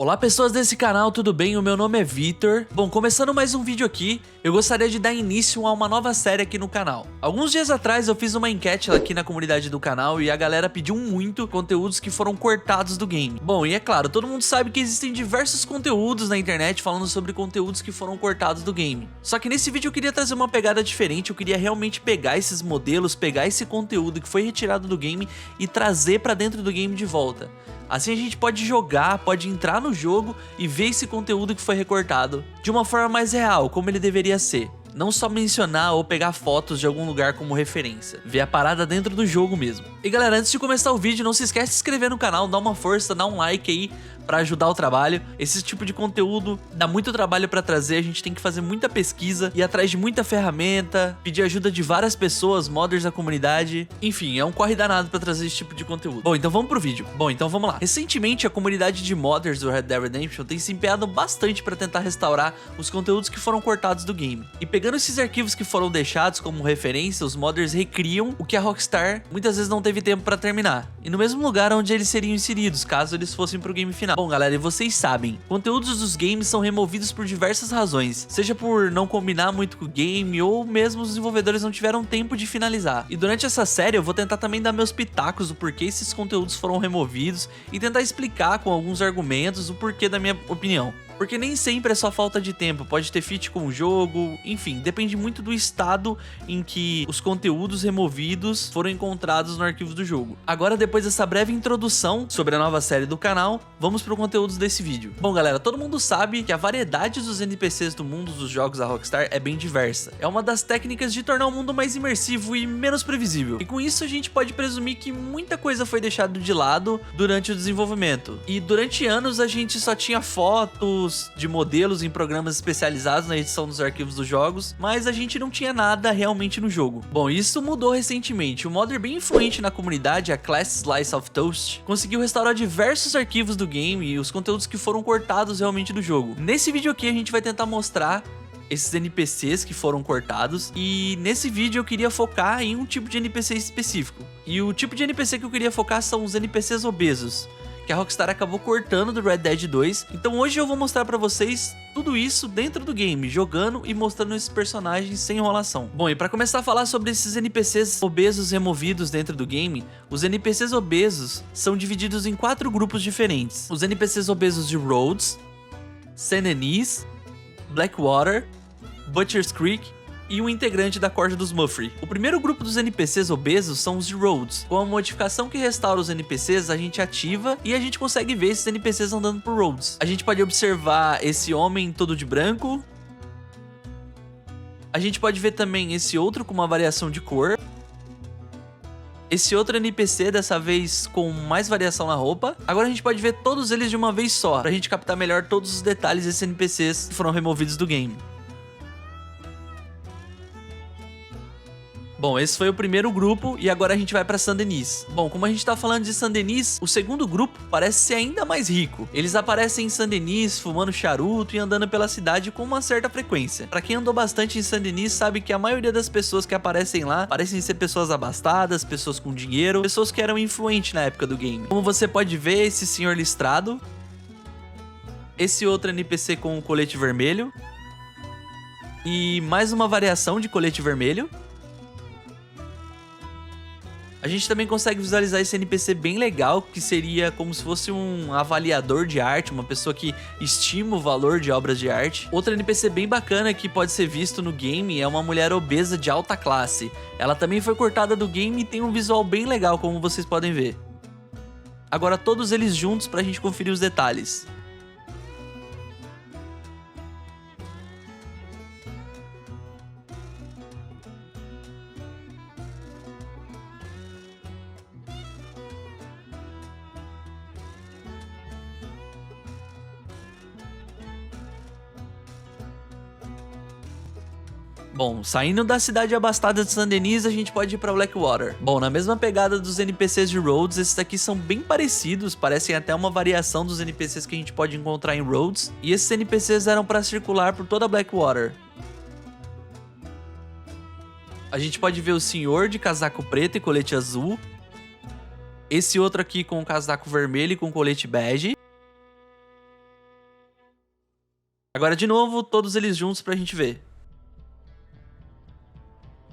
Olá pessoas desse canal, tudo bem? O meu nome é Vitor. Bom, começando mais um vídeo aqui, eu gostaria de dar início a uma nova série aqui no canal. Alguns dias atrás eu fiz uma enquete aqui na comunidade do canal e a galera pediu muito conteúdos que foram cortados do game. Bom, e é claro, todo mundo sabe que existem diversos conteúdos na internet falando sobre conteúdos que foram cortados do game. Só que nesse vídeo eu queria trazer uma pegada diferente, eu queria realmente pegar esses modelos, pegar esse conteúdo que foi retirado do game e trazer pra dentro do game de volta. Assim a gente pode jogar, pode entrar no jogo e ver esse conteúdo que foi recortado de uma forma mais real, como ele deveria ser. Não só mencionar ou pegar fotos de algum lugar como referência. Ver a parada dentro do jogo mesmo. E galera, antes de começar o vídeo, não se esquece de se inscrever no canal, dá uma força, dá um like aí pra ajudar o trabalho. Esse tipo de conteúdo dá muito trabalho pra trazer, a gente tem que fazer muita pesquisa, ir atrás de muita ferramenta, pedir ajuda de várias pessoas, modders da comunidade. Enfim, é um corre danado pra trazer esse tipo de conteúdo. Bom, então vamos pro vídeo. Bom, então vamos lá. Recentemente, a comunidade de modders do Red Dead Redemption tem se empenhado bastante pra tentar restaurar os conteúdos que foram cortados do game. E pegando esses arquivos que foram deixados como referência, os modders recriam o que a Rockstar muitas vezes não teve tempo pra terminar. E no mesmo lugar onde eles seriam inseridos, caso eles fossem pro game final. Bom, galera, e vocês sabem, conteúdos dos games são removidos por diversas razões, seja por não combinar muito com o game, ou mesmo os desenvolvedores não tiveram tempo de finalizar. E durante essa série eu vou tentar também dar meus pitacos do porquê esses conteúdos foram removidos e tentar explicar com alguns argumentos o porquê da minha opinião. Porque nem sempre é só falta de tempo, pode ter feat com o jogo, enfim, depende muito do estado em que os conteúdos removidos foram encontrados no arquivo do jogo. Agora, depois dessa breve introdução sobre a nova série do canal, vamos para o conteúdo desse vídeo. Bom galera, todo mundo sabe que a variedade dos NPCs do mundo dos jogos da Rockstar é bem diversa. É uma das técnicas de tornar o mundo mais imersivo e menos previsível. E com isso a gente pode presumir que muita coisa foi deixada de lado durante o desenvolvimento. E durante anos a gente só tinha fotos de modelos em programas especializados na edição dos arquivos dos jogos, mas a gente não tinha nada realmente no jogo. Bom, isso mudou recentemente. Um modder bem influente na comunidade, a Class Slice of Toast, conseguiu restaurar diversos arquivos do game e os conteúdos que foram cortados realmente do jogo. Nesse vídeo aqui a gente vai tentar mostrar esses NPCs que foram cortados, e nesse vídeo eu queria focar em um tipo de NPC específico. E o tipo de NPC que eu queria focar são os NPCs obesos, que a Rockstar acabou cortando do Red Dead 2. Então hoje eu vou mostrar pra vocês tudo isso dentro do game, jogando e mostrando esses personagens sem enrolação. Bom, e pra começar a falar sobre esses NPCs obesos removidos dentro do game, os NPCs obesos são divididos em 4 grupos diferentes. Os NPCs obesos de Rhodes, Saint Denis, Blackwater, Butcher's Creek e um integrante da Corte dos Muffrey. O primeiro grupo dos NPCs obesos são os de Rhodes. Com a modificação que restaura os NPCs, a gente ativa e a gente consegue ver esses NPCs andando por Rhodes. A gente pode observar esse homem todo de branco. A gente pode ver também esse outro com uma variação de cor. Esse outro NPC, dessa vez com mais variação na roupa. Agora a gente pode ver todos eles de uma vez só, pra gente captar melhor todos os detalhes desses NPCs que foram removidos do game. Bom, esse foi o primeiro grupo e agora a gente vai pra Saint Denis. Bom, como a gente tá falando de Saint Denis, o segundo grupo parece ser ainda mais rico. Eles aparecem em Saint Denis fumando charuto e andando pela cidade com uma certa frequência. Pra quem andou bastante em Saint Denis sabe que a maioria das pessoas que aparecem lá parecem ser pessoas abastadas, pessoas com dinheiro, pessoas que eram influentes na época do game. Como você pode ver, esse senhor listrado, esse outro NPC com o colete vermelho e mais uma variação de colete vermelho. A gente também consegue visualizar esse NPC bem legal, que seria como se fosse um avaliador de arte, uma pessoa que estima o valor de obras de arte. Outro NPC bem bacana que pode ser visto no game é uma mulher obesa de alta classe. Ela também foi cortada do game e tem um visual bem legal, como vocês podem ver. Agora todos eles juntos pra gente conferir os detalhes. Bom, saindo da cidade abastada de Saint Denis, a gente pode ir pra Blackwater. Bom, na mesma pegada dos NPCs de Rhodes, esses aqui são bem parecidos, parecem até uma variação dos NPCs que a gente pode encontrar em Rhodes. E esses NPCs eram pra circular por toda Blackwater. A gente pode ver o senhor de casaco preto e colete azul. Esse outro aqui com o casaco vermelho e com colete bege. Agora de novo, todos eles juntos pra gente ver.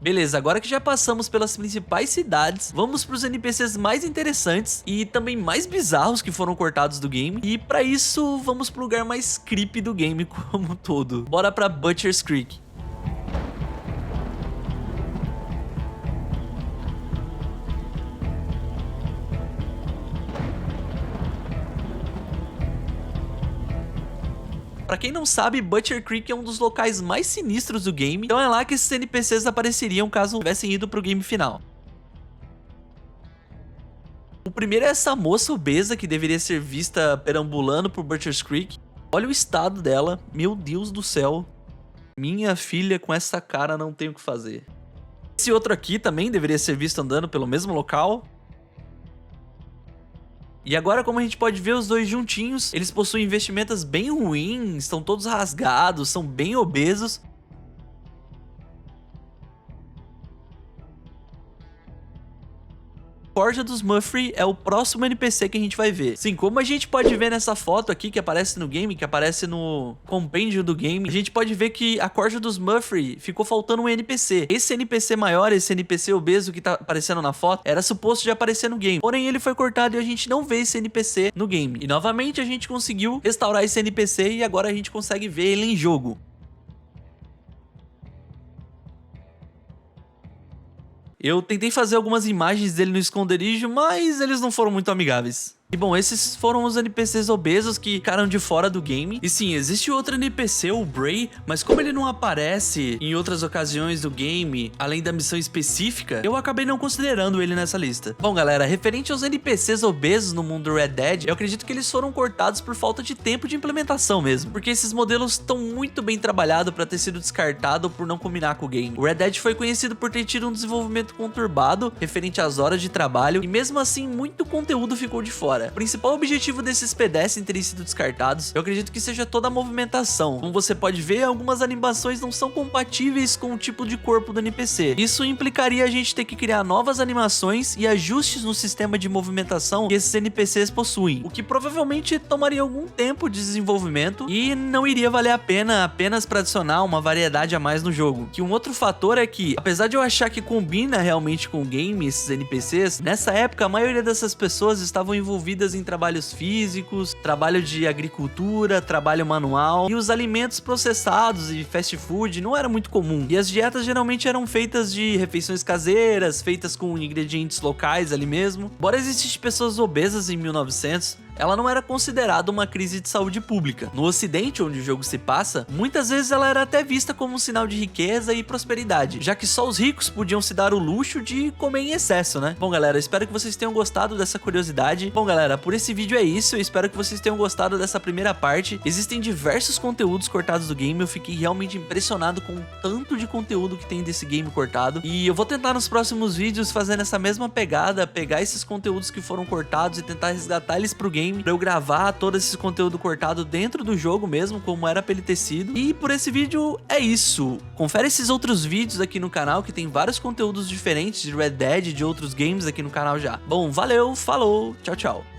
Beleza, agora que já passamos pelas principais cidades, vamos para os NPCs mais interessantes e também mais bizarros que foram cortados do game. E para isso, vamos para o lugar mais creepy do game como um todo. Bora para Butcher's Creek. Pra quem não sabe, Butcher Creek é um dos locais mais sinistros do game, então é lá que esses NPCs apareceriam caso tivessem ido pro game final. O primeiro é essa moça obesa que deveria ser vista perambulando por Butcher's Creek. Olha o estado dela, meu Deus do céu. Minha filha com essa cara não tem o que fazer. Esse outro aqui também deveria ser visto andando pelo mesmo local. E agora, como a gente pode ver os dois juntinhos, eles possuem vestimentas bem ruins, estão todos rasgados, são bem obesos. Forja dos Murphy é o próximo NPC que a gente vai ver. Sim, como a gente pode ver nessa foto aqui que aparece no game, que aparece no compêndio do game, a gente pode ver que a Corja dos Murphy ficou faltando um NPC. Esse NPC maior, esse NPC obeso que tá aparecendo na foto, era suposto de aparecer no game. Porém, ele foi cortado e a gente não vê esse NPC no game. E novamente a gente conseguiu restaurar esse NPC e agora a gente consegue ver ele em jogo. Eu tentei fazer algumas imagens dele no esconderijo, mas eles não foram muito amigáveis. E bom, esses foram os NPCs obesos que ficaram de fora do game. E sim, existe outro NPC, o Bray, mas como ele não aparece em outras ocasiões do game, além da missão específica, eu acabei não considerando ele nessa lista. Bom galera, referente aos NPCs obesos no mundo do Red Dead, eu acredito que eles foram cortados por falta de tempo de implementação mesmo. Porque esses modelos estão muito bem trabalhados para ter sido descartado por não combinar com o game. O Red Dead foi conhecido por ter tido um desenvolvimento conturbado referente às horas de trabalho, e mesmo assim muito conteúdo ficou de fora. O principal objetivo desses pedestres terem sido descartados, eu acredito que seja toda a movimentação. Como você pode ver, algumas animações não são compatíveis com o tipo de corpo do NPC. Isso implicaria a gente ter que criar novas animações e ajustes no sistema de movimentação que esses NPCs possuem, o que provavelmente tomaria algum tempo de desenvolvimento e não iria valer a pena apenas para adicionar uma variedade a mais no jogo. Que um outro fator é que, apesar de eu achar que combina realmente com o game esses NPCs, nessa época a maioria dessas pessoas estavam envolvidas em trabalhos físicos, trabalho de agricultura, trabalho manual, e os alimentos processados e fast food não era muito comum. E as dietas geralmente eram feitas de refeições caseiras, feitas com ingredientes locais ali mesmo. Embora existissem pessoas obesas em 1900, ela não era considerada uma crise de saúde pública. No ocidente, onde o jogo se passa, muitas vezes ela era até vista como um sinal de riqueza e prosperidade, já que só os ricos podiam se dar o luxo de comer em excesso, né? Bom galera, eu espero que vocês tenham gostado dessa curiosidade. Bom galera, por esse vídeo é isso, eu espero que vocês tenham gostado dessa primeira parte. Existem diversos conteúdos cortados do game, eu fiquei realmente impressionado com o tanto de conteúdo que tem desse game cortado, e eu vou tentar nos próximos vídeos fazer essa mesma pegada, pegar esses conteúdos que foram cortados e tentar resgatar eles pro game, pra eu gravar todo esse conteúdo cortado dentro do jogo mesmo, como era pra ele ter sido. E por esse vídeo é isso. Confere esses outros vídeos aqui no canal, que tem vários conteúdos diferentes de Red Dead e de outros games aqui no canal já. Bom, valeu, falou, tchau, tchau.